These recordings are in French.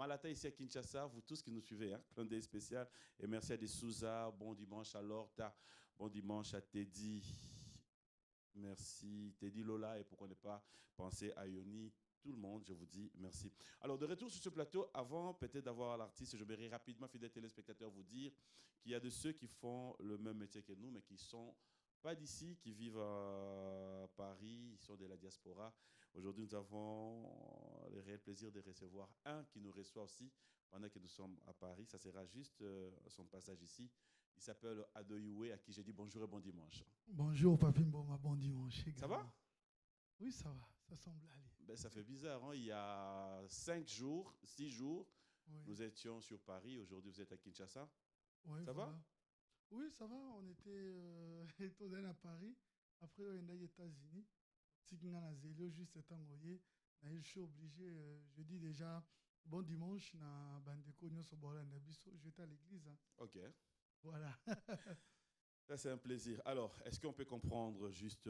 Malata ici à Kinshasa, vous tous qui nous suivez, hein, clin d'œil spécial. Et merci à des Souza, bon dimanche à Lorta, bon dimanche à Teddy. Merci Teddy Lola et pourquoi ne pas penser à Yoni, tout le monde, je vous dis merci. Alors de retour sur ce plateau, avant peut-être d'avoir l'artiste, je voudrais rapidement, fidèles téléspectateurs, vous dire qu'il y a de ceux qui font le même métier que nous, mais qui sont pas d'ici, qui vivent à Paris, ils sont de la diaspora. Aujourd'hui, nous avons le réel plaisir de recevoir un qui nous reçoit aussi pendant que nous sommes à Paris. Ça sera juste son passage ici. Il s'appelle Ado Youé, à qui j'ai dit bonjour et bon dimanche. Bonjour, Papi Mboma, bon dimanche également. Ça va? Oui, ça va, ça semble aller. Ben, ça fait bizarre, hein? Il y a 5 jours, 6 jours, Oui. nous étions sur Paris. Aujourd'hui, vous êtes à Kinshasa. Oui, Ça voilà. va? Oui, ça va. On était étournés à Paris. Après, on est aux États-Unis. Juste je suis obligé, je dis déjà bon dimanche. Je vais à l'église. Hein. Ok. Voilà. Ça, c'est un plaisir. Alors, est-ce qu'on peut comprendre, juste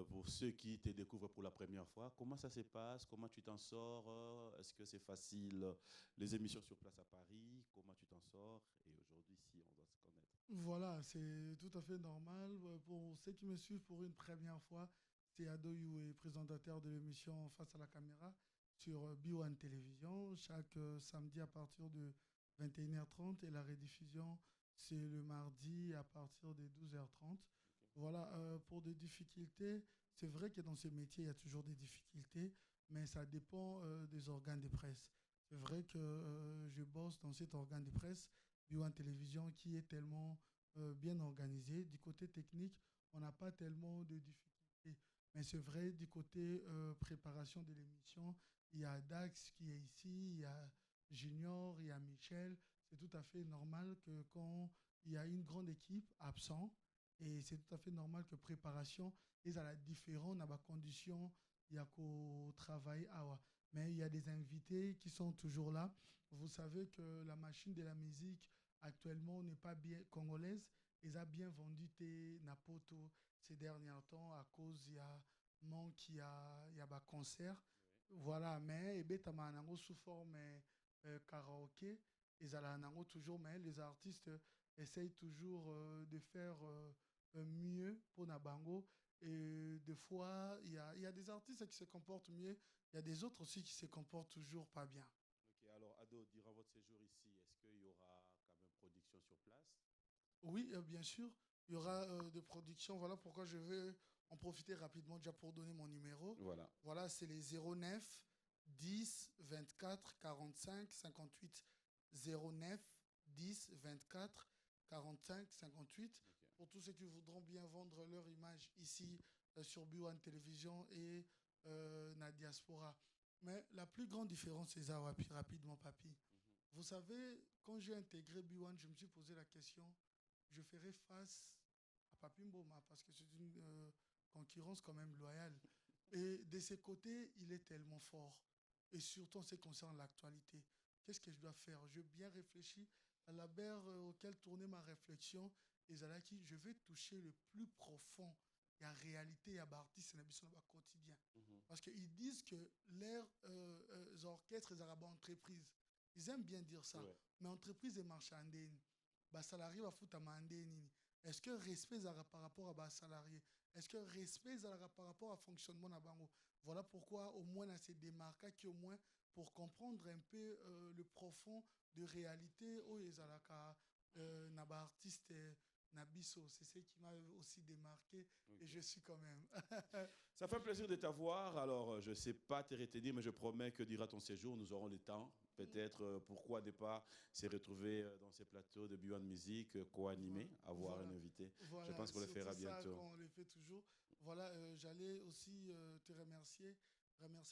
pour ceux qui te découvrent pour la première fois, comment ça se passe? Comment tu t'en sors? Est-ce que c'est facile? Les émissions sur place à Paris, comment tu t'en sors? Et aujourd'hui, si on doit se connaître. Voilà, c'est tout à fait normal. Pour ceux qui me suivent pour une première fois, c'est Ado Youé, présentateur de l'émission Face à la caméra sur B1 Télévision, chaque samedi à partir de 21h30 et la rediffusion, c'est le mardi à partir de 12h30. Okay. Voilà, pour des difficultés, c'est vrai que dans ce métier, il y a toujours des difficultés, mais ça dépend des organes de presse. C'est vrai que je bosse dans cet organe de presse, B1 Télévision, qui est tellement bien organisé. Du côté technique, on n'a pas tellement de difficultés. Mais c'est vrai, du côté préparation de l'émission, il y a Dax qui est ici, il y a Junior, il y a Michel. C'est tout à fait normal que quand il y a une grande équipe absente, et c'est tout à fait normal que préparation, ils ont la différence dans les conditions, il y a qu'au travail. Mais il y a des invités qui sont toujours là. Vous savez que la machine de la musique actuellement n'est pas bien congolaise. Ils ont bien vendu tes Napoto ces derniers temps à cause il y a manque, il y a un concert. Oui. Voilà, mais et sous forme karaoké. Ils ont toujours, mais les artistes essayent toujours de faire mieux pour Nabango. Et des fois, il y a des artistes qui se comportent mieux. Il y a des autres aussi qui se comportent toujours pas bien. Ok, alors Ado, durant votre séjour ici, est-ce qu'il y aura quand même production sur place? Oui, bien sûr. Il y aura des productions. Voilà pourquoi je vais en profiter rapidement déjà pour donner mon numéro. Voilà. Voilà, c'est les 09 10 24 45 58. 09 10 24 45 58. Okay. Pour tous ceux qui voudront bien vendre leur image ici sur B1 Télévision et la diaspora. Mais la plus grande différence, c'est ça, rapidement, Papi. Vous savez, quand j'ai intégré B1, je me suis posé la question, je ferai face à Papi Mboma parce que c'est une concurrence quand même loyale. Et de ses côtés, il est tellement fort. Et surtout en ce qui concerne l'actualité. Qu'est-ce que je dois faire? Je bien réfléchi à la berre auquel tournait ma réflexion. Et Zalaki, je vais toucher le plus profond. Il y a réalité, il y a artiste, il y a quotidien. Parce qu'ils disent que leurs orchestres, les arabes entreprises, ils aiment bien dire ça. Ouais. Mais entreprise et marchandise, bah, salarié va foutre à mandeni. Est-ce que respect par rapport à bas salarié? Est-ce que respect par rapport au fonctionnement de bango? Voilà pourquoi au moins on s'est démarqué qui au moins pour comprendre un peu le profond de réalité où les alaka naba artiste Nabiso, c'est ce qui m'a aussi démarqué. Okay. Et je suis quand même. Ça fait plaisir de t'avoir. Alors, je ne sais pas te retenir, mais je promets que durant ton séjour, nous aurons le temps. Peut-être, pourquoi ne pas se retrouver dans ces plateaux de B1 Musique, co-animés, avoir un invité. Voilà, je pense qu'on le fera bientôt. On le fait toujours. Voilà, j'allais aussi te remercier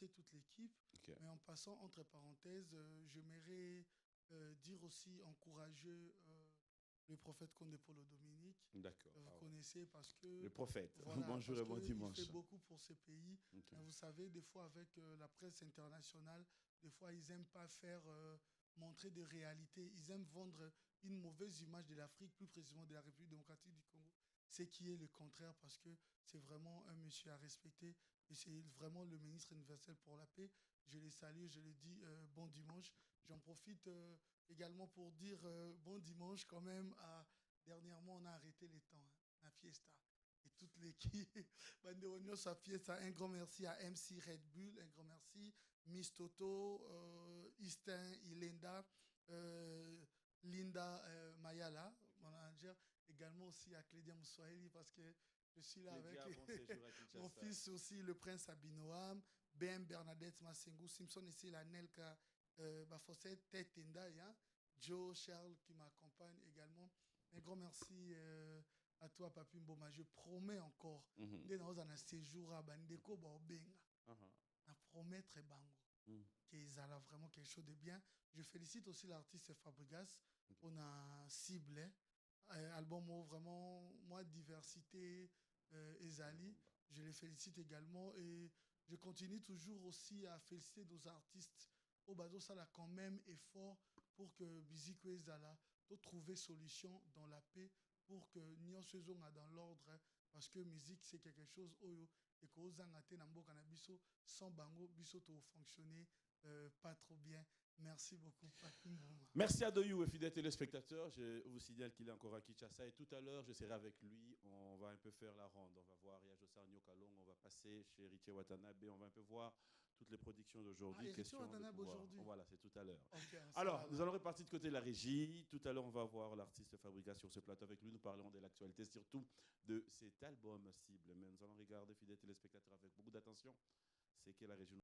toute l'équipe. Okay. Mais en passant, entre parenthèses, j'aimerais dire aussi encourager le prophète Condé Polo Dominique. D'accord. Vous connaissez parce que... Le prophète. Voilà, bonjour et bon dimanche. Il fait beaucoup pour ces pays. Okay. Vous savez, des fois avec la presse internationale, des fois ils n'aiment pas faire montrer des réalités. Ils aiment vendre une mauvaise image de l'Afrique, plus précisément de la République démocratique du Congo. Ce qui est le contraire parce que c'est vraiment un monsieur à respecter et c'est vraiment le ministre universel pour la paix. Je les salue, je les dis bon dimanche. J'en profite également pour dire bon dimanche quand même. Dernièrement, on a arrêté les temps, hein, la fiesta. Et toute l'équipe, Banderonio, sa fiesta. Un grand merci à MC Red Bull, un grand merci. Miss Toto, Istin, Ilenda, Linda Mayala, mon manager. Également aussi à Clédia Moussouaili parce que je suis là avec mon fils aussi, le prince Abinoam, Ben Bernadette Massengou, Simpson ici, la Nelka Bafosset, Ted Tendai, hein, Joe, Charles qui m'accompagne également. Un grand merci à toi, Papi Mboma. Je promets encore, dès dans un séjour à Bandeko, je promets très bango. Qu'ils a vraiment quelque chose de bien. Je félicite aussi l'artiste Fabregas. On a ciblé album vraiment, moi, diversité, Ezali. Je les félicite également et je continue toujours aussi à féliciter nos artistes. Au bateau, ça a quand même effort pour que Biziko Ezala trouver solution dans la paix pour que nous soyons dans l'ordre parce que musique c'est quelque chose oyo et que ozangate na mboka na biso sans bango biso to fonctionner pas trop bien. Merci beaucoup, Papi Mboma. Merci à Doyou et fidèles téléspectateurs. Je vous signale qu'il est encore à Kinshasa et tout à l'heure, je serai avec lui. On va un peu faire la ronde. On va voir Yajosar Nyokalong, on va passer chez Richie Watanabe, on va un peu voir toutes les productions d'aujourd'hui. Richie Watanabe aujourd'hui. Voilà, c'est tout à l'heure. Okay, alors, nous allons repartir de côté de la régie. Tout à l'heure, on va voir l'artiste Fabregas sur ce plateau avec lui. Nous parlerons de l'actualité, surtout de cet album cible. Mais nous allons regarder, fidèles téléspectateurs, avec beaucoup d'attention. C'est que la région.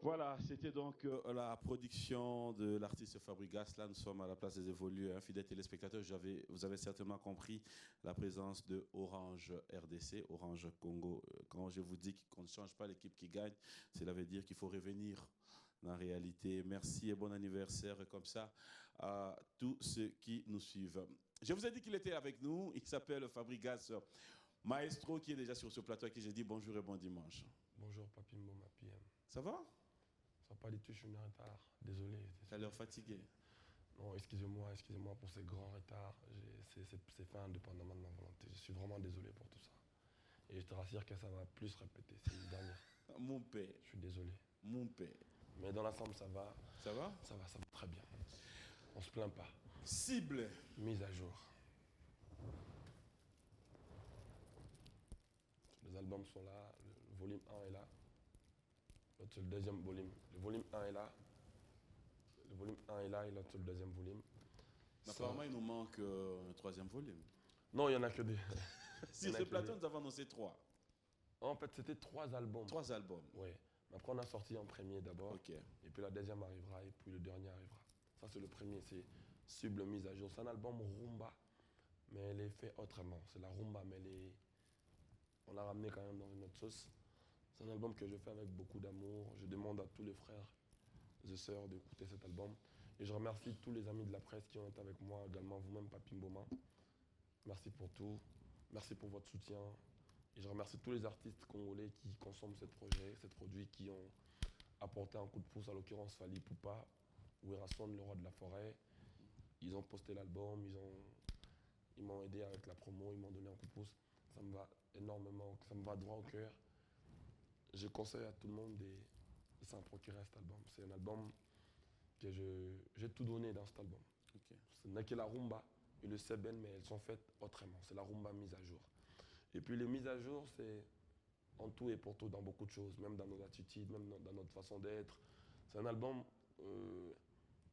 Voilà, c'était donc la production de l'artiste Fabregas. Là, nous sommes à la place des évolués. Hein. Fidèles téléspectateurs, vous avez certainement compris la présence de Orange RDC, Orange Congo. Quand je vous dis qu'on ne change pas l'équipe qui gagne, cela veut dire qu'il faut revenir dans la réalité. Merci et bon anniversaire comme ça à tous ceux qui nous suivent. Je vous ai dit qu'il était avec nous. Il s'appelle Fabregas Maestro, qui est déjà sur ce plateau, à qui j'ai dit bonjour et bon dimanche. Bonjour, Papi Mboma PM. Ça va? Ça va pas du tout, je suis en retard. Désolé. Tu as l'air fatigué. Non, excusez-moi pour ces grands retards. C'est fait indépendamment de ma volonté. Je suis vraiment désolé pour tout ça. Et je te rassure que ça va plus se répéter. C'est une dernière. Mon père. Je suis désolé. Mon père. Mais dans l'ensemble, ça va. Ça va? Ça va très bien. On se plaint pas. Cible. Mise à jour. Les albums sont là. Le volume 1 est là. L'autre, c'est le deuxième volume. Le volume 1 est là. Le volume 1 est là et l'autre, c'est le deuxième volume. Apparemment, il nous manque un troisième volume. Non, il n'y en a que des. Sur ce plateau, nous avons annoncé 3. En fait, c'était 3 albums. 3 albums. Oui. Mais après, on a sorti un premier d'abord. Ok. Et puis la deuxième arrivera et puis le dernier arrivera. Ça, c'est le premier. C'est Cible mise à jour. C'est un album rumba, mais elle est faite autrement. C'est la rumba, mais on l'a ramené quand même dans une autre sauce. C'est un album que je fais avec beaucoup d'amour. Je demande à tous les frères et sœurs d'écouter cet album. Et je remercie tous les amis de la presse qui ont été avec moi, également vous-même, Papi Mboma. Merci pour tout. Merci pour votre soutien. Et je remercie tous les artistes congolais qui consomment ce projet, ces produits qui ont apporté un coup de pouce, à l'occurrence Fally Ipupa, ou Erason, le roi de la forêt. Ils ont posté l'album, Ils m'ont aidé avec la promo, ils m'ont donné un coup de pouce. Ça me va énormément, ça me va droit au cœur. Je conseille à tout le monde de s'en procurer cet album. C'est un album que j'ai tout donné dans cet album. Ok. Ce n'est que la rumba et le seben, mais elles sont faites autrement. C'est la rumba mise à jour. Et puis les mises à jour, c'est en tout et pour tout dans beaucoup de choses, même dans nos attitudes, même dans notre façon d'être. C'est un album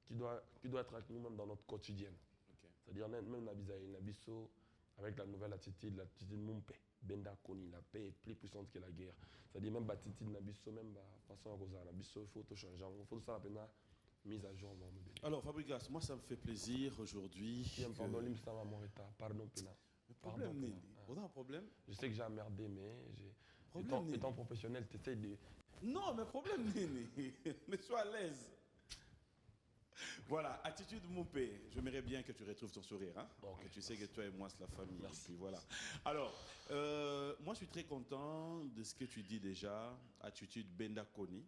qui doit être avec nous même dans notre quotidien. Ok. C'est-à-dire même Nabiso, avec la nouvelle attitude Mumpe, Benda Koni, la paix est plus puissante que la guerre. C'est-à-dire même l'attitude Nabiso, même la façon à Rosa, Nabiso, il faut tout changer. Il faut tout ça la peine mise à jour. Alors Fabregas, moi ça me fait plaisir aujourd'hui. Pardon, l'imsama morita, pardon Pena. Le problème, Pardon, Néné. Pena. On a un problème? Je sais que j'ai emmerdé, mais Problème, étant professionnel, tu essaies de... Non, mais problème, Néné. Mais sois à l'aise. Voilà, attitude mon père. J'aimerais bien que tu retrouves ton sourire. Hein? Ok, Tu sais que toi et moi, c'est la famille. Merci. Et puis voilà. Alors, moi, je suis très content de ce que tu dis déjà. Attitude Benda Koni.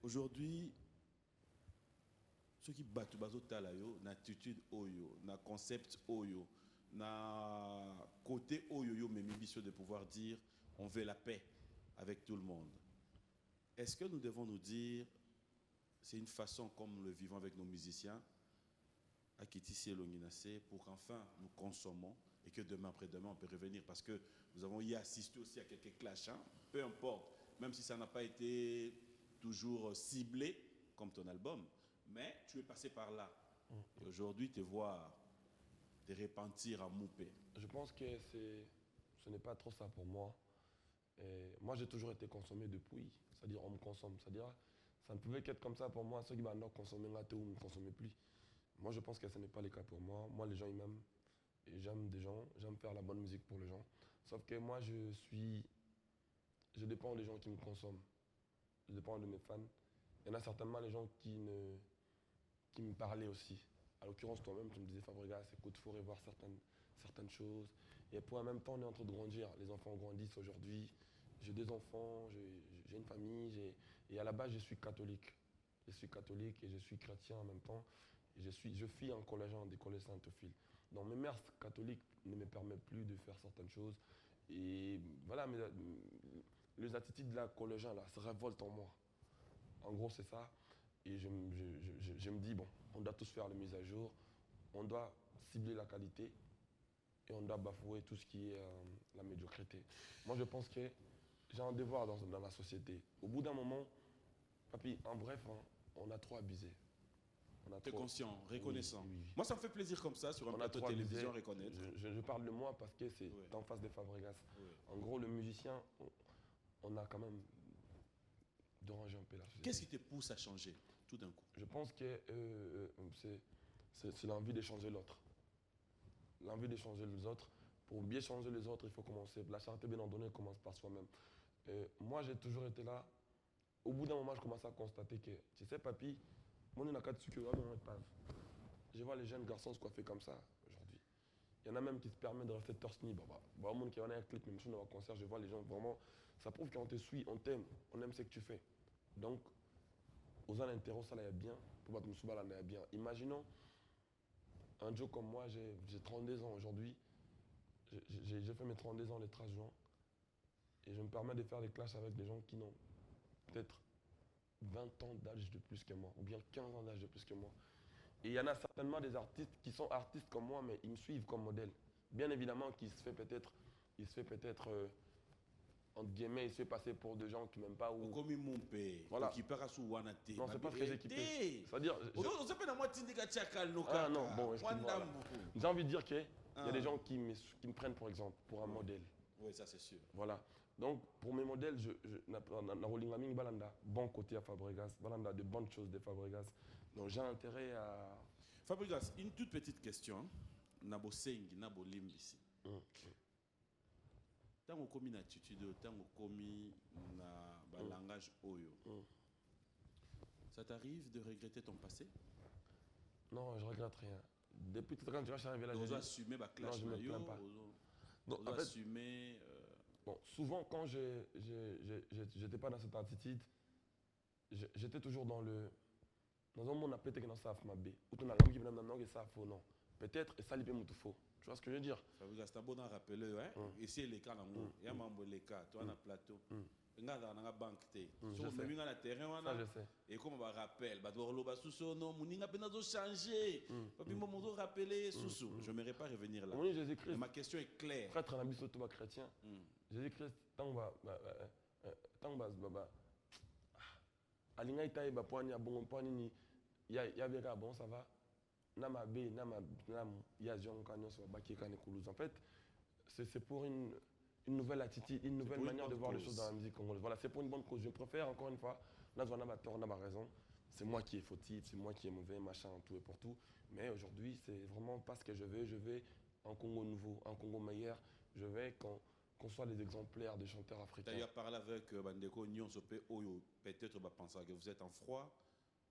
Aujourd'hui, ceux qui battent bazo talayo, na attitude oyo, na concept oyo, na côté oyo yo, mais ambition de pouvoir dire on veut la paix avec tout le monde. Est-ce que nous devons nous dire c'est une façon comme nous le vivons avec nos musiciens à Kitisi et Longinase pour qu'enfin nous consommons et que demain après-demain on peut revenir parce que nous avons y assisté aussi à quelques clashs, hein, peu importe, même si ça n'a pas été toujours ciblé comme ton album, mais tu es passé par là. Et aujourd'hui te voir te repentir à Moupé. Je pense que ce n'est pas trop ça pour moi. Et moi, j'ai toujours été consommé depuis. C'est-à-dire, on me consomme. C'est-à-dire, ça ne pouvait qu'être comme ça pour moi. Ceux qui m'ont consommé là, ou ne me consommaient plus. Moi, je pense que ce n'est pas le cas pour moi. Moi, les gens, ils m'aiment. Et j'aime des gens. J'aime faire la bonne musique pour les gens. Sauf que moi, je dépends des gens qui me consomment. Je dépends de mes fans. Il y en a certainement les gens qui me parlaient aussi. À l'occurrence, toi-même, tu me disais, Fabregas, écoute, il faut revoir certaines choses. Et puis en même temps, on est en train de grandir. Les enfants grandissent aujourd'hui. J'ai des enfants, j'ai une famille. Et à la base, je suis catholique. Je suis catholique et je suis chrétien en même temps. Et je suis en collégien des collèges Saint-Ophile. Donc mes mères catholiques ne me permettent plus de faire certaines choses. Et voilà, mais les attitudes de la collégien là, se révoltent en moi. En gros, c'est ça. Et je me dis, bon, on doit tous faire les mises à jour. On doit cibler la qualité. Et on doit bafouer tout ce qui est la médiocrité. Moi, je pense que j'ai un devoir dans la société. Au bout d'un moment, papy, en bref, hein, on a trop abusé. Tu es conscient, reconnaissant. Oui. Moi, ça me fait plaisir comme ça, sur un plateau de télévision, reconnaître. Je parle de moi parce que c'est en face des Fabregas. Oui. En gros, le musicien, on a quand même dérangé un peu la société. Qu'est-ce qui te pousse à changer, tout d'un coup? Je pense que c'est l'envie de changer l'autre. L'envie de changer les autres. Pour bien changer les autres, il faut commencer. La charité bien ordonnée commence par soi-même. Moi, j'ai toujours été là. Au bout d'un moment, je commence à constater que, tu sais, papy, moi, on a 4 sucres, je vois les jeunes garçons se coiffer comme ça aujourd'hui. Il y en a même qui se permettent de rester torse nu. Bon, monde qui en a un clip, même si on est en concert, je vois les gens vraiment. Ça prouve qu'on te suit, on t'aime, on aime ce que tu fais. Donc, aux intérêts, ça là bien. Pour battre Moussouba, là bien. Imaginons un Joe comme moi, j'ai 32 ans aujourd'hui. J'ai fait mes 32 ans les 13 juin. Et je me permets de faire des clashs avec des gens qui n'ont peut-être 20 ans d'âge de plus que moi, ou bien 15 ans d'âge de plus que moi. Et il y en a certainement des artistes qui sont artistes comme moi, mais ils me suivent comme modèle. Bien évidemment qu'il se fait peut-être, entre guillemets, il se fait passer pour des gens qui m'aiment pas. Ou comme mon père, voilà. Qui perd à sous Wanate. Non, c'est pas très équipé. C'est-à-dire. On s'appelle à moi Tindika Tchakal, ah non, bon, excuse-moi. J'ai envie de dire qu'il y a des gens qui me prennent, par exemple, pour un modèle. Oui, ça c'est sûr. Voilà. Donc, pour mes modèles, bon côté à Fabregas, de bonnes choses de Fabregas. Donc, j'ai intérêt à... Fabregas, une toute petite question. Nabo Sengi, Nabo Limbisi. Tant qu'on commis une attitude, tant qu'on commis un langage oyo, ça t'arrive de regretter ton passé? Non, je regrette rien. Depuis tout quand je suis arrivé là, j'ai assumé ma clash. Non, je me plains pas. Non, en fait, assumer... Bon, souvent, quand j'étais pas dans cette attitude, j'étais toujours dans un monde à péter dans sa fmab. Ou ton alam qui vient dans ça, non. peut-être et ça lui peut faux. Tu vois ce que je veux dire? Fabrice, c'est un bon rappeleur, hein? Ici, les cas, il y a un membre les cas, toi, on a plateau. Il y a une banque. Je sais. Le terrain, Ça, je sais. et comme on va rappeler, non, mon n'a pas changé. Papi, moi, on rappeler, sous. Je n'aimerais pas revenir là. Oui, Jésus-Christ. Ma question est claire. Prêtre en habit surtout chrétien. Jésus-Christ, tant que alinga itaye ba poani ya bongo poani ni ya beka bon ça va na mabe na ya zion kanyo so ba ki kan kuluza. En fait, c'est pour une nouvelle attitude, une nouvelle manière de voir les choses dans la musique congolaise. Voilà, c'est pour une bonne cause. Je préfère encore une fois, là on a tort, on a raison. C'est moi qui est fautif, c'est moi qui est mauvais, machin, tout et pour tout. Mais aujourd'hui, c'est vraiment pas ce que je veux. Je vais un Congo nouveau, un Congo meilleur. Je vais qu'on soit des exemplaires des chanteurs africains. D'ailleurs, parlé avec Bandeko Nyon Sopé Oyo, peut-être va penser que vous êtes en froid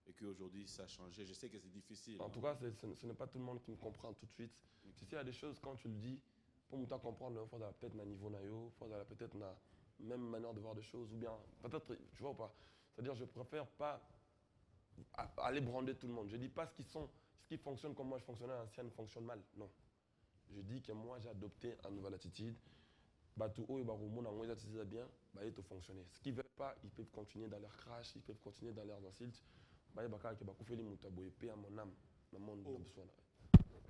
et qu'aujourd'hui ça a changé. Je sais que c'est difficile. En tout cas, ce n'est pas tout le monde qui me comprend tout de suite. Okay. Tu sais, il y a des choses, quand tu le dis, pour me comprendre, il faut peut-être un niveau naïo, il faut peut-être une même manière de voir des choses, ou bien peut-être, tu vois ou pas. C'est-à-dire, je préfère pas aller brander tout le monde. Je dis pas ce qui fonctionne comme moi je fonctionnais à l'ancienne fonctionne mal. Non. Je dis que moi j'ai adopté une nouvelle attitude. Tout haut et mon attitude bien, ils ont fonctionné. Ce qu'ils ne veulent pas, ils peuvent continuer dans leur crash, ils peuvent continuer dans leurs insultes. Ils peuvent faire des moutaboy paix à mon âme, dans le monde de la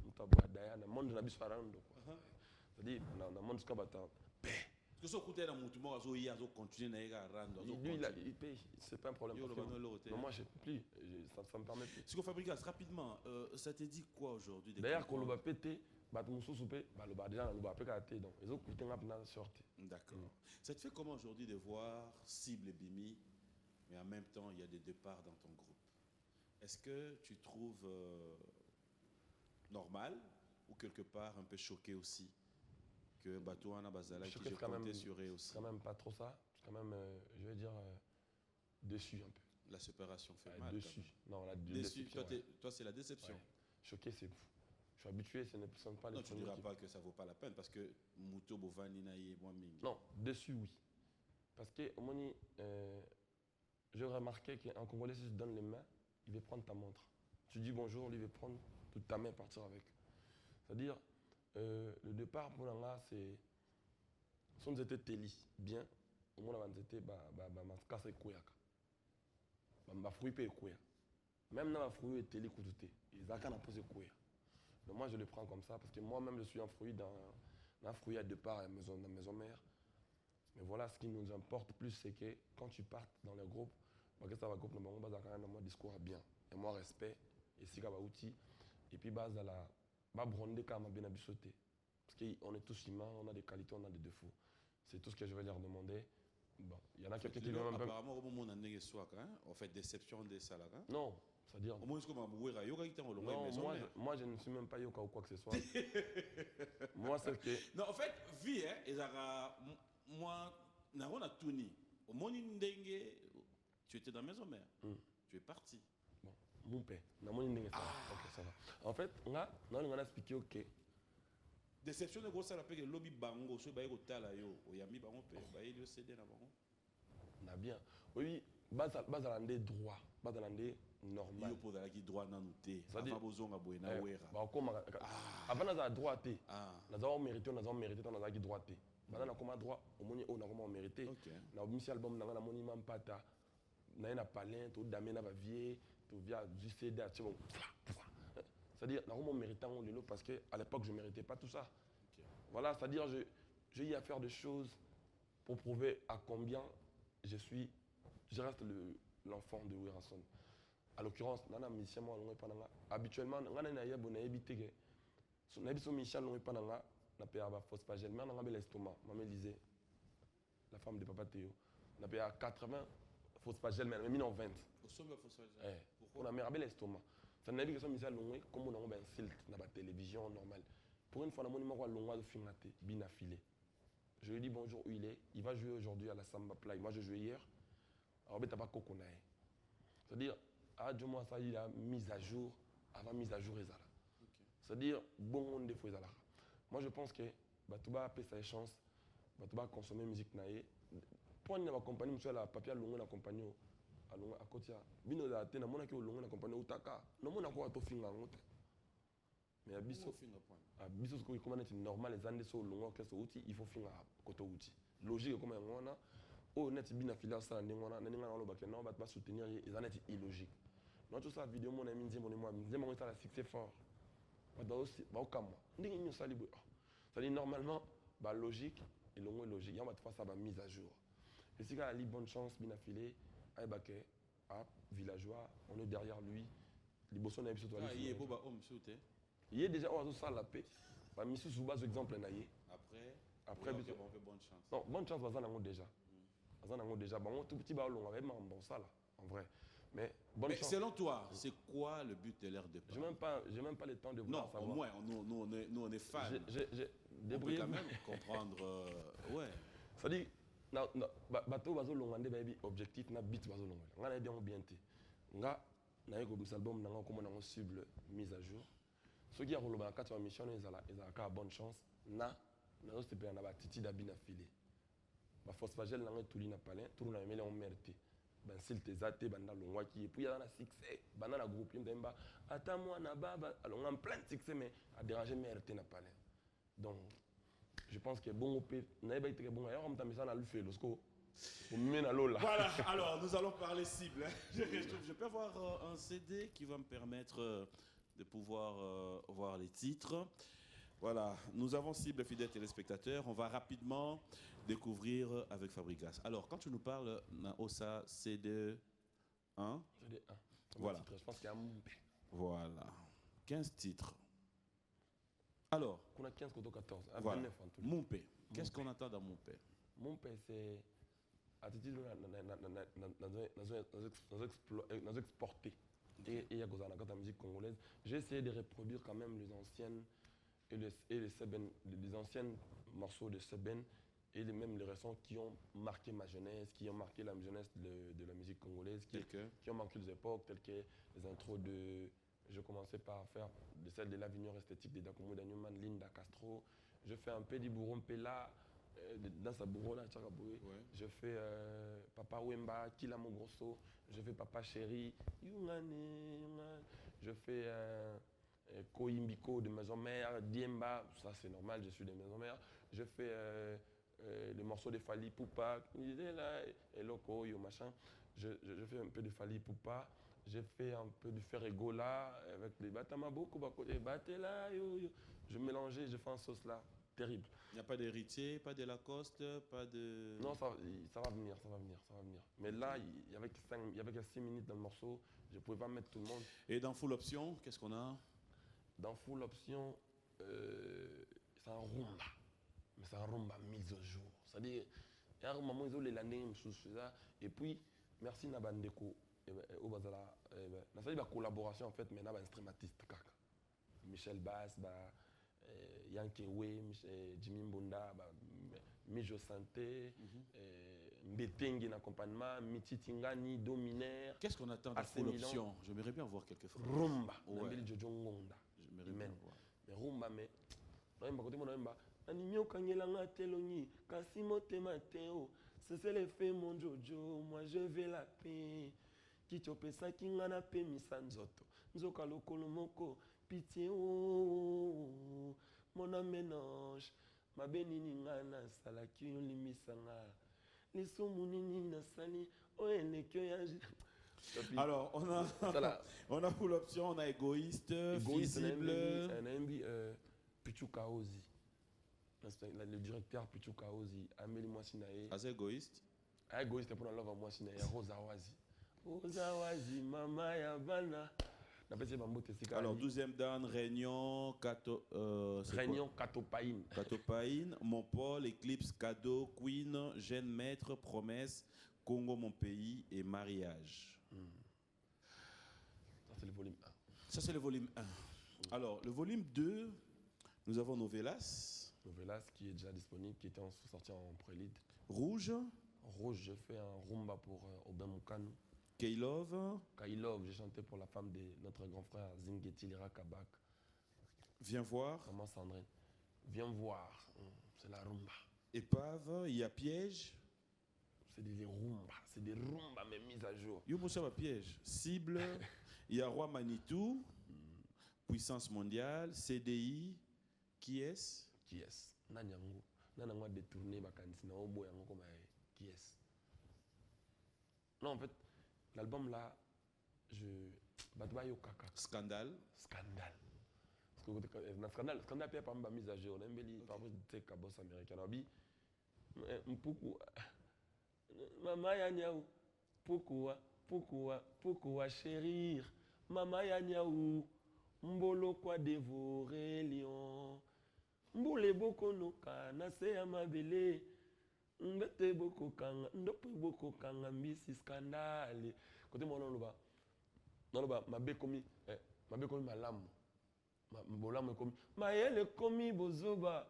moutaboy d'ailleurs, dans le monde de la bisfarande. C'est-à-dire, dans le monde de la paix. Est-ce que ce côté dans le monde, il continue à rendre? Lui, il paye, c'est pas un problème. Non, moi, je ne peux plus, ça me permet plus. Ce qu'on fabrique rapidement, ça te dit quoi aujourd'hui? D'ailleurs, quand on va péter, d'accord. Ça te fait comment aujourd'hui de voir Cible et Bimi, mais en même temps il y a des départs dans ton groupe? Est-ce que tu trouves normal ou quelque part un peu choqué aussi que Batouana Bazala qui je comptais sur eux aussi? C'est quand même pas trop ça. C'est quand même, je vais dire, déçu un peu. La séparation fait mal. Déçu. Non, la déçu. Toi, c'est la déception. Ouais. Choqué, c'est fou. Je suis habitué, ce ne sont pas les. Non, tu ne diras pas que ça ne vaut pas la peine parce que Mouto Bovani Naïe moi Mingi. Non, déçu, oui. Parce que, au moment j'ai remarqué qu'un Congolais, si tu donnes les mains, il va prendre ta montre. Tu dis bonjour, lui, il va prendre toute ta main et partir avec. C'est-à-dire, le départ pour l'anga, c'est. Si on était télé, bien, au moins, on était cassé kouyaka. On fruit et kouyaka. Même dans la fruit et télé, ils ont posé kouyaka. Donc moi je le prends comme ça parce que moi-même je suis un fruit d'un fruit à départ à la maison mère. Mais voilà, ce qui nous importe plus, c'est que quand tu partes dans le groupe, ça va groupe on va quand même un discours bien et moi respect et si va outil et puis base à la va bronder quand même bien sauter parce qu'on est tous humains, on a des qualités, on a des défauts. C'est tout ce que je vais leur demander. Bon, il y en a quelqu'un qui lui même apparemment au moment on fait déception des salariés. Non. C'est-à-dire. Non, moi je ne suis même pas yoka ou quoi que ce soit. Moi c'est que. Non, en fait, vie, moi, on a tout ni. Au moment tu étais dans la maison mère. Tu es parti. Bon, mon père. Ok, ça va. En fait, on a expliqué ok. Déception de gros ça l'appelle que lobby bango, so ba yoko tala yo, oyami bango pe, ba yeli cédé na bango. Na bien. Oui, base à l'andé droit, base à l'andé normal. Yo pour qui droit na nouté. Ça va bozonga boena wera. Ba comme avant na droit té. Na za mérité, na za qui droit té. Bana na comme droit, au moni on a comment mérité. Na misi album na moni mam pata. Na na palin to damé na ba vie, to via du CD tu bon. C'est-à-dire, on méritait le lot parce qu'à l'époque, je ne méritais pas tout ça. Okay. Voilà, c'est-à-dire, j'ai eu à faire des choses pour prouver à combien je reste l'enfant de Werason. À l'occurrence, habituellement, la femme de Papa Théo, on a 80 phosphagiles, mais 2020. Pourquoi? On a mis l'estomac. Ça n'a pas été comme on a un filtre dans la télévision normale. Pour une fois, on a un film bien affilé. Je lui ai dit bonjour où il est. Il va jouer aujourd'hui à la Samba Play. Moi, je jouais hier. Alors, il n'y a pas de coconaï. C'est-à-dire, ça il a mise à jour, avant mise à jour, et ça. C'est-à-dire, bon monde des fois, moi, je pense que tu vas appeler sa chance, tu vas consommer musique. Pour une compagnie, monsieur, la papier, la compagnie. À côté bino da tena mona ki olongo na compagnie utaka no mona ko to finga ngote Mais à biso, comment est normal les années sont longues, il faut finir à côté outil. Logique comme on a, oh net bina fila ça n'engona n'engona lo bakena on va pas soutenir les années illogique. Non tout ça vidéo mon ami dit moi ça la succès fort. Bah aussi bah au cas moi. N'engona ça libre. Ça dit normalement bah logique et longue logique. On va faire ça bah mise à jour. Et si il a bonne chance bina filé ay baké à villageois, on est derrière lui. Les bossons n'avaient pas il est beau bah homme sauté. Il y a déjà on a ça la paix. Bah monsieur sous base exemple naïe. Après on fait bonne chance. Non, bonne chance bazan nango déjà. Bazan nango déjà bon tout petit ba long avec bon ça là en vrai. Mais bonne chance. Selon toi, c'est quoi le but de l'air de pas? J'ai même pas le temps de vouloir savoir. Non, au moins nous on est fans. On peut quand même comprendre ouais. Ça dit bateau bazo longande baby objectif na bit bazo longande. Ngana bien té. Nga na yeko album nango comme nango cible mise à jour. Ceux qui a relevé la 4 mission ils ont bonne chance na nous te payons na titi d'abina filé. Ba phosphagel nango tout na palin, tout na mêlé on mérité. Ben s'il te zate banda longwa qui et puis il y a un succès, banda na groupe ndemba ata moi na baba alors on a plein de succès mais a dérangé mérité na palin. Donc je pense que bon op na ba très bon ailleurs on t'a mis ça na lui fait lorsqu'au voilà, alors nous allons parler cible. Je peux avoir un CD qui va me permettre de pouvoir voir les titres. Voilà, nous avons cible fidèles téléspectateurs. On va rapidement découvrir avec Fabrigas. Alors, quand tu nous parles d'Osa CD1, CD1. Voilà. Titre, je pense qu'il y a voilà. 15 titres. Alors, on a 15 contre 14. Voilà. 29 en tout. Montpé. Qu'est-ce qu'on attend dans Montpé? Montpé, c'est attitude dans exporter. Et il y a la musique congolaise. J'ai essayé de reproduire quand même les anciennes les anciennes morceaux de Seben et même les récents qui ont marqué ma jeunesse, qui ont marqué la jeunesse de la musique congolaise, qui ont marqué les époques, telles que les intros de... Je commençais par faire celle de l'Avignon esthétique de Dakomo Danyuman, Linda Castro. Je fais un peu du Bourron Pela, dans sa bourreau là, ouais. Je fais Papa Wemba, Kilamo Grosso. Je fais Papa Chéri, je fais Koimbiko de Maison Mère, Diemba, ça c'est normal, je suis de Maison Mère. Je fais les morceaux de Fali Poupa, et Loco, yo machin. Je fais un peu de Fali Poupa. J'ai fait un peu de Ferrego là, avec les Batamaboko, et Batela, yo. Je mélangeais, je fais un sauce là, terrible. Il n'y a pas d'héritier, pas de Lacoste, pas de... Non, ça va venir. Mais là, il y avait que 6 minutes dans le morceau, je ne pouvais pas mettre tout le monde. Et dans Full Option, qu'est-ce qu'on a? Dans Full Option, c'est un rumba. Mais c'est un rumba mise au jour. C'est-à-dire, il y a un moment où les landings, et puis, merci Nabandeko. Ça y est, collaboration en fait, mais il y a un instrumentiste. Michel Bass, Yankewe, Jimmy Mbonda, Mijo Santé, Mbetengue en accompagnement, Mititingani, Dominaire. Qu'est-ce qu'on attend de Full Option? J'aimerais bien voir quelques fois. Rumba, ouais. J'aimerais bien voir. Mais rumba, mais Animio Kangelanga Teloni, Kasimo Temateo, c'est l'effet mon Jojo, moi je vais la paix. Kichopesa Kingana Pe Misanzoto, Nzoka Lokolo Moko, pitié, oh, mon aménage, ma bénini ngana salaki limisanga, les somunini nasali, oh, et alors, on a Full Option, on a égoïste visible. On a un Pichu Kaozi. Le directeur Pichu Kaozi, Amélie Moissinae. Ah, c'est égoïste? Égoïste pour la love à Moissinae, Rosa Wazi. Rosa Wazi, Mama Yabana. Alors, 12e Dan, Réunion, Katopaïne. Katopaïne, Mon Paul, Eclipse, Cadeau, Queen, Jeune Maître, Promesse, Congo, Mon Pays et Mariage. Ça, c'est le volume 1. Ça, c'est le volume 1. Alors, le volume 2, nous avons Novelas. Novelas qui est déjà disponible, qui était sorti en prélude. Rouge. Rouge, je fais un rumba pour Aubin Moukano. Kailov, j'ai chanté pour la femme de notre grand frère Zingeti Lira Kabak. Viens voir. Comment Sandrine? Viens voir. C'est la rumba. Épave, il y a Piège. C'est des rumbas, mais mises à jour. Yo Moussa Piège. Cible, il y a Roi Manitou. puissance mondiale, CDI, qui est-ce? Qui est-ce? Nanyango. Nanyango a détourné ma cantina au bout comme qui est-ce? Non, en fait, l'album là, je. Batbayo Kaka. Scandale. Scandale. Parce que dans Scandale, Scandale, il y a pas mise à jour. On a un fabrique de cabos américain. Pourquoi? Maman Yanyao. Pourquoi chérir? Maman Yanyao. Mbolo quoi dévorer lion. Mboule boko no kana se amabele. Ndete boko kanga, ndope boko kanga mbisi scandale. Côté mon nom là. Non ba mabe komi malamu. Mbolamu komi. Mayele komi bozoba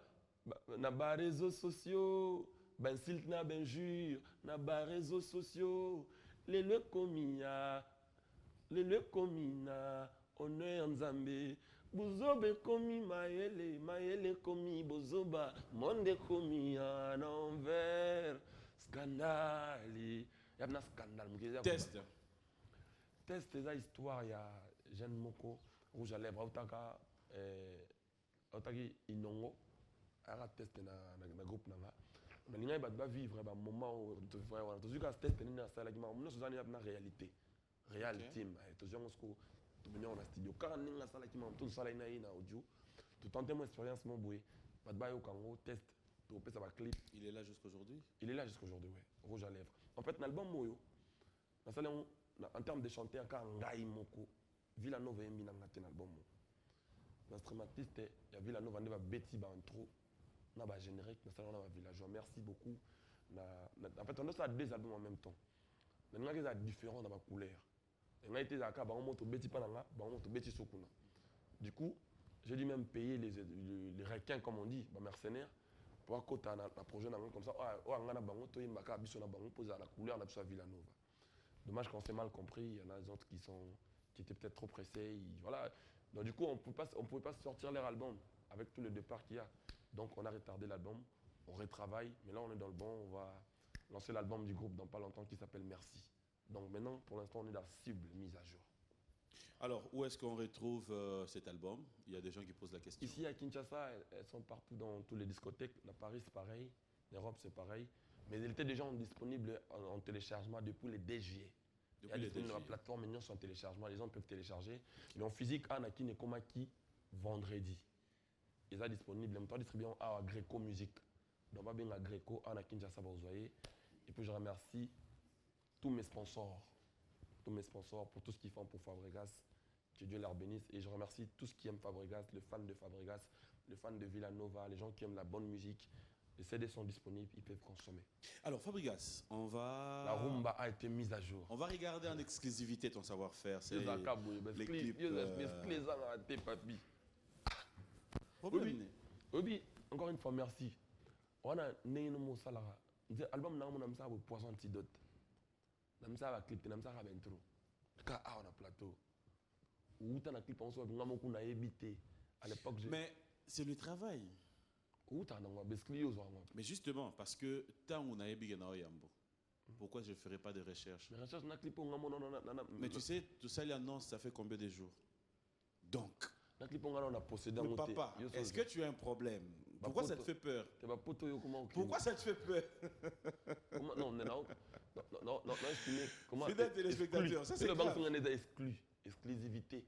na ba réseaux sociaux. Ben silt na ben jure na ba réseaux sociaux. Le komi na honneur nzambe. Bozobe komi mayele komi bozoba monde komi en envers scandale. Y a un scandale. Test. Test eza histoire ya jeune moko rouge à lèvres autaki inongo aka test na groupe nanga na linga ba vivre ba moment de vrai wana tozuka test nini asala ki ma mona sozani na réalité team tozuka ngo to benyo na studio kaka ninga asala ki ma to sala ina audio to tenter mon expérience mon boy ba yo kango test to pesa ba clip. Il est là jusqu'aujourd'hui? Il est là jusqu'aujourd'hui, ouais. Rouge à lèvres. En fait, l'album moyo na sala en termes de chanter quand ngai moko Villanova embi na ngate na album l'instrumentiste ya Villanova ndeba beti ba intro na ba générique na salon na ba villageois. Merci beaucoup en fait on a ça deux albums en même temps na nga que ça différent dans ma couleur nga été za ka ba moto beti pa na nga ba moto beti sokuna. Du coup j'ai dû même payer les requins comme on dit ba mercenaires pour akota na projet na comme ça o nga na bango to yimba ka biso na bango poser la couleur na biso Villanova. Dommage qu'on s'est mal compris, il y en a des autres qui étaient peut-être trop pressés. Voilà. Donc du coup, on ne pouvait pas sortir leur album avec tout le départ qu'il y a. Donc on a retardé l'album, on retravaille, mais là on est dans le bon, on va lancer l'album du groupe dans pas longtemps qui s'appelle Merci. Donc maintenant, pour l'instant, on est dans la cible mise à jour. Alors, où est-ce qu'on retrouve cet album? Il y a des gens qui posent la question. Ici à Kinshasa, elles sont partout dans toutes les discothèques. À Paris, c'est pareil. En Europe, c'est pareil. Mais elles étaient déjà disponibles en téléchargement depuis le 2 juillet. Depuis le 2 juillet. La plateforme maintenant sont en téléchargement, les gens peuvent télécharger. Mais en physique, Anakin et Komaki, vendredi. Ils sont disponibles. En même temps, distribution à Greco Musique. Donc, on va bien à Greco, Anakin, ça va vous voyez. Et puis, je remercie tous mes sponsors pour tout ce qu'ils font pour Fabregas. Que Dieu leur bénisse. Et je remercie tous ceux qui aiment Fabregas, les fans de Fabregas, les fans de Villanova, les gens qui aiment la bonne musique. Les CD sont disponibles, ils peuvent consommer. Alors Fabregas, on va... La rumba a été mise à jour. On va regarder en exclusivité ton savoir-faire. C'est les clips... Oui, encore une fois, merci. On a un album n'a pas poisson antidote. N'a pas clip, n'a pas intro. Car on a plateau. Où t'as un clip en soi, on a évité. À l'époque, mais c'est le travail. Mais justement, parce que tant on a évité Yambo. Pourquoi je ne ferai pas de recherche? Mais tu sais, tout ça, l'annonce, ça fait combien de jours? Donc, mais papa, est-ce que tu as un problème? Pourquoi ça te fait peur? Pourquoi ça te fait peur? Non, comment? Fidèle téléspectateur, ça c'est grave. Exclusivité.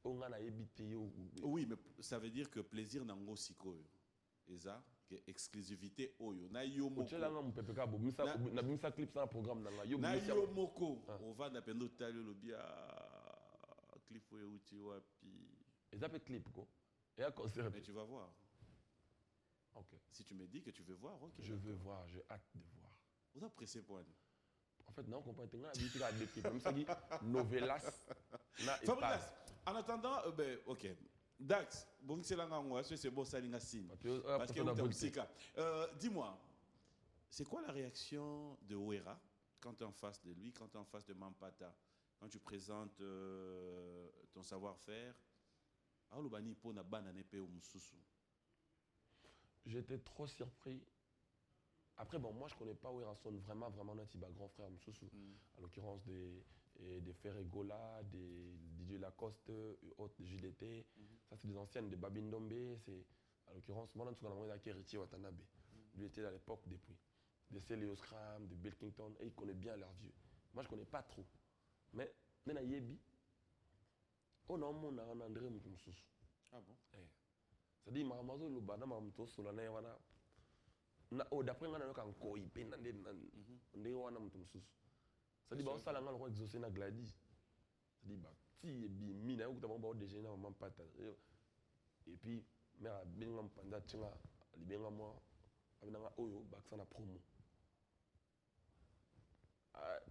Oui, mais ça veut dire que plaisir n'a pas aussi quoi. Et ça, exclusivité oyo. Na yo moko. Na clip ça programme na yo. Na yo moko. On va na pendo talo lo bia clip oyo uti wapi. Et ça fait clip quoi. Et un concert. Mais tu vas voir. OK. Si tu me dis que tu veux voir, OK. Je veux voir, j'ai hâte de voir. Vous êtes pressé pour elle. En fait, non, on comprend pas. Habitué à deux clips. Même ça dit novelas. Fabrice, en attendant, OK. Dax, bon c'est là c'est bon ça signe. Parce que vous êtes dis-moi, c'est quoi la réaction de Ouera quand tu es en face de lui, quand tu es en face de Mampata, quand tu présentes ton savoir-faire? J'étais trop surpris Après, bon, moi, je ne connais pas Werason vraiment, vraiment notre grand frère, à l'occurrence des Ferregola, des DJ Lacoste, autres JDT. Ça, c'est des anciennes, des Babindombe. C'est, à l'occurrence, moi, je suis Richie Watanabe. Lui était à l'époque depuis. Des Celios Cram, de Bilkington, et ils connaissent bien leurs vieux. Moi, je ne connais pas trop. Mais, Nena Yebi, on a un André Moutoumsous. Ah bon? C'est-à-dire, Mahamazo Lubana, Mahamto, Solana, Wana. D'après moi, on a encore hyper ndé wana mutum susu. C'est-à-dire, bah, ça, là, on a exaucé na Gladys. C'est-à-dire, bah, si et bi mina, on a un déjeuner, on a pâte. Et puis, mère a bien un panda, tinga, libéré moi, avec un oyo, bah, ça na promo.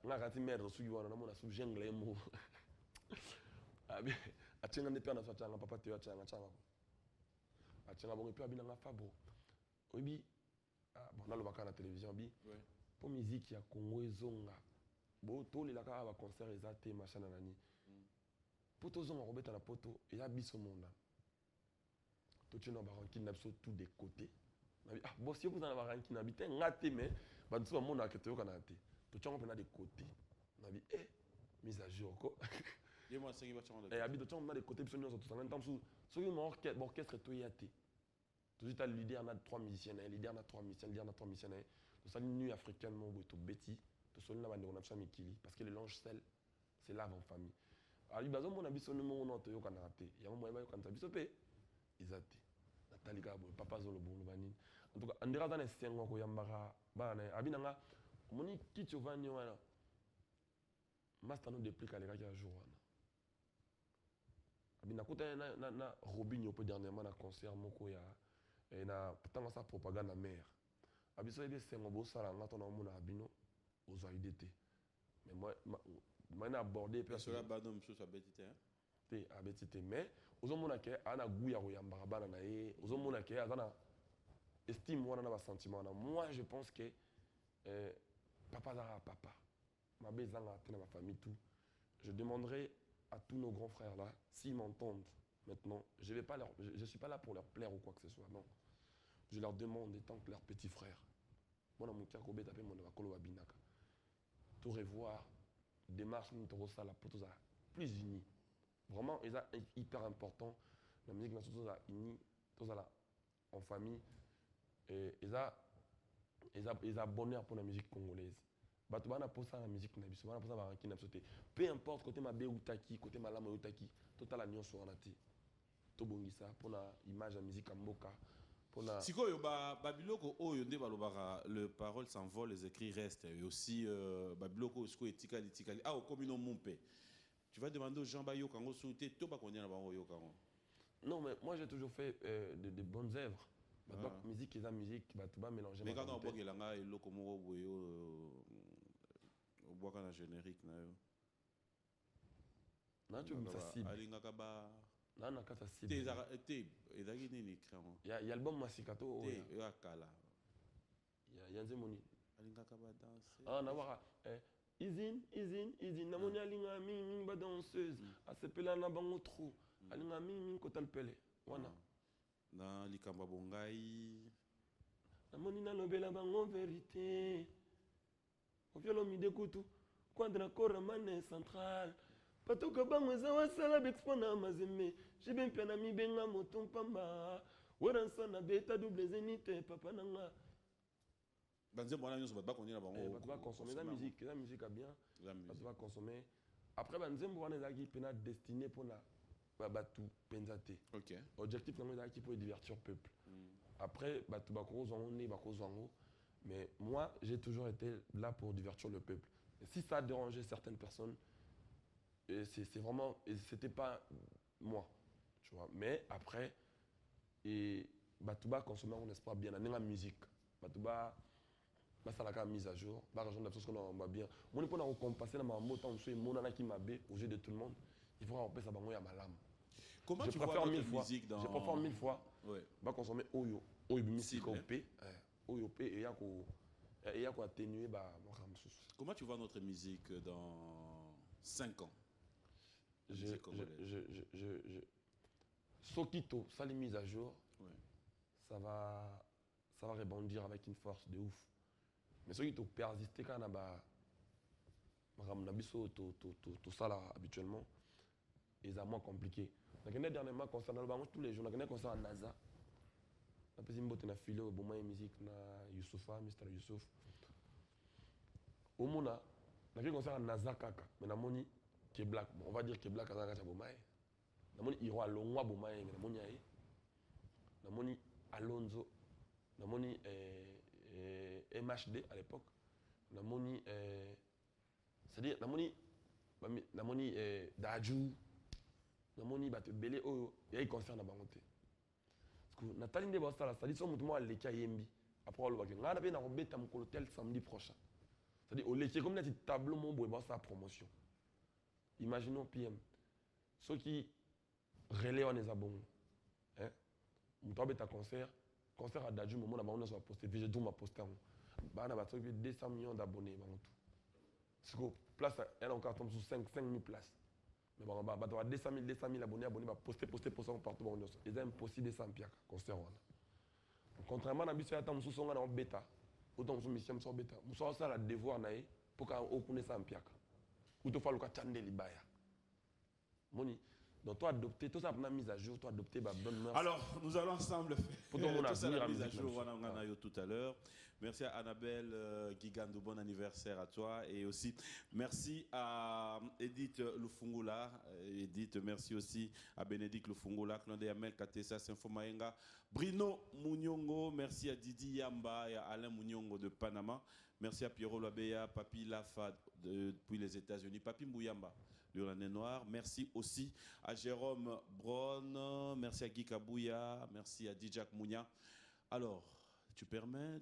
On a raté mère, sous yuan, on a sous jungle, mo. Ah bien, a tinga ne perd na soit changa, papa te a changa changa. A tinga bon et puis a bien un fabo. Oui. Bon, on a le bac à la télévision, pour musique, il y a Congo Zonga. Bon, tous les laka va concert et zate machin nanani. Poto Zonga Robert à la poto, il y a bis au monde. Tout le monde a rankin n'abso tout des côtés. Ah, bon, si vous en avez rankin n'habité, ngate mais, bah tout le monde a quitté au Canada. Tout le monde a des côtés. On a dit, mise à jour quoi. Et moi, c'est qui va changer. Et habite tout le monde a des côtés, puis nous sommes tous en même temps sous. Sur une orchestre tout y a été. Tout de suite, l'idée en a 3 musiciens, l'idée en a 3 musiciens, l'idée en a 3 musiciens. Tout ça, une nuit africaine, mon beau, Betty, tout ça, on a fait Mikili, parce que le linge sel, c'est là en famille. Alors, il y a un habit sur le monde, on a raté. Il y a un moyen quand tu as vu, ils ont été. Nathalie Gabo, papa Zolo, bon, en tout cas, on dirait dans les scènes, on a Yambara, Abinanga, on dit qui tu vas, on a Master nous déplique à l'écart qui a jour. Abinanga, na Robinho, peut dernièrement, na concert, mon coya. Et na tant ça propagande la mer. Abiso ebe c'est mon beau sala ngato na mona abino aux idété. Mais moi na abordé parce que là badom sous sa bêtité hein. Té abetité mais aux mona ke ana guya ko yamba bana na ye aux mona ke azana estime wana na ba sentiment na moi je pense que papa zara papa ma bezanga té na ma famille tout. Je demanderai à tous nos grands frères là s'ils m'entendent maintenant, je suis pas là pour leur plaire ou quoi que ce soit, non. Je leur demande, étant que leur petit frère, moi, je suis tout revoir, démarche, plus unis. Vraiment, c'est hyper important. La musique nationale est unie, en famille. Et ils ont bonheur pour la musique congolaise. Batubana pour ça la musique peu importe côté ma beutaki côté ma lama utaki total la nyonso anati to bongisa pour la image la musique mboka pour la sikoyo babiloko oyo nde balobaka le parole s'envole les écrits restent et aussi babiloko siko etikali ah komino mumpe tu vas demander aux gens bayo kango souté to ba konya na bango yo kango. Non mais moi j'ai toujours fait de bonnes œuvres. Musique et la musique tu vas mélanger mais quand on boit gelanga eloko moko boyo boaka na générique na yo na tu me cible alingaka ba na na kata cible te ezaki nini clairement il y a album masikato te yo akala il y a nzemoni alingaka ba danser ah na waka izin na moni alinga mingi ba danseuse asepela na bango trop alinga mingi kotal pele wana na likamba bongai na moni na lobela bango vérité ofiolo midekutu quadra koramane central patoka bango eza wasala bexpona mazeme jibe mpena mibenga moto mpamba waransa na beta double zénith papa nanga banze mwana nyonso ba konina bango bato ba consommer la musique a bien bato ba consommer après banzembo wana ezalaki pena destiné mpona bato penza te objectif nango ezalaki pour divertir peuple après bato bakozwango nde bakozwango. Mais moi, j'ai toujours été là pour divertir le peuple. Et si ça a dérangé certaines personnes, c'est vraiment, c'était pas moi, tu vois. Mais après, Batouba consommer on espoir bien, la musique. Batouba, ça la mise à jour. Bah, raison de la chose qu'on a bien. Moi, on a compensé dans ma mot, tant que mon ana qui m'a bé aux yeux de tout le monde. Il faut remplacer ça bango ya malam. Comment tu vois notre musique dans? Je préfère 1000 fois. Ouais. Bah consommer oyo musique OP. OYOP et il y a quoi atténuer comment tu vois notre musique dans 5 ans? Sokito, ça les mises à jour, ça va rebondir avec une force de ouf. Mais ceux qui ont persisté quand tout ça là habituellement, ils sont moins compliqués. Donc, dernièrement, concernant tous les jours, on a concernant NASA. On a filé au Bouma musique, na Youssoufa, Mr. Youssouf. Au Mona, on a concernant NASA Kaka, mais on a qui est black. On va dire que black à la Bomaï. On a Hiro Alongwa Bomaï, on a Alonso, on a MHD à l'époque. On a c'est-à-dire, on a Daju. Namoni ba te belé oyo ya i concerne ba monté parce que Nathalie de Basta ça dit son mutumo aleki yembi après on le voit que ngana be na robeta mukolo tel samedi prochain c'est-à-dire au leki comme petit tableau mon boy sa promotion imaginons PM ceux qui relais on les abon hein muto beta concert à Daju moment na ba on soit posté j'ai tout ma posté ba na ba 200 millions d'abonnés ba montou parce que place elle encore tombe sur 5 000 places. Mais bon, bah, 200 000 abonnés, poster partout. C'est impossible de s'en pire, concert. Contrairement à l'habitude, nous sommes en bêta. Autant nous sommes en bêta. Nous sommes en devoir pour qu'on connaisse en pire. Ou tu fais le cas de l'ibaya. Moni. Donc, toi, adopter, tout ça pour la mise à jour, toi, adopter, bah, bonne mœurs. Alors, nous allons ensemble faire pour tout ça, la mise à jour, on a eu tout à l'heure. Merci à Annabelle Gigando, bon anniversaire à toi. Et aussi, merci à Edith Lufungula. Edith, merci aussi à Bénédicte Lufungula, Claude Amel, Katessa, Sinfo Maenga, Bruno Munyongo, merci à Didi Yamba et à Alain Munyongo de Panama. Merci à Pierrot Labeya, Papi Lafa depuis les États-Unis, Papi Mouyamba. L'Uranie Noir. Merci aussi à Jérôme Braun, merci à Guy Kabouya, merci à Dijak Mounia. Alors, tu permets,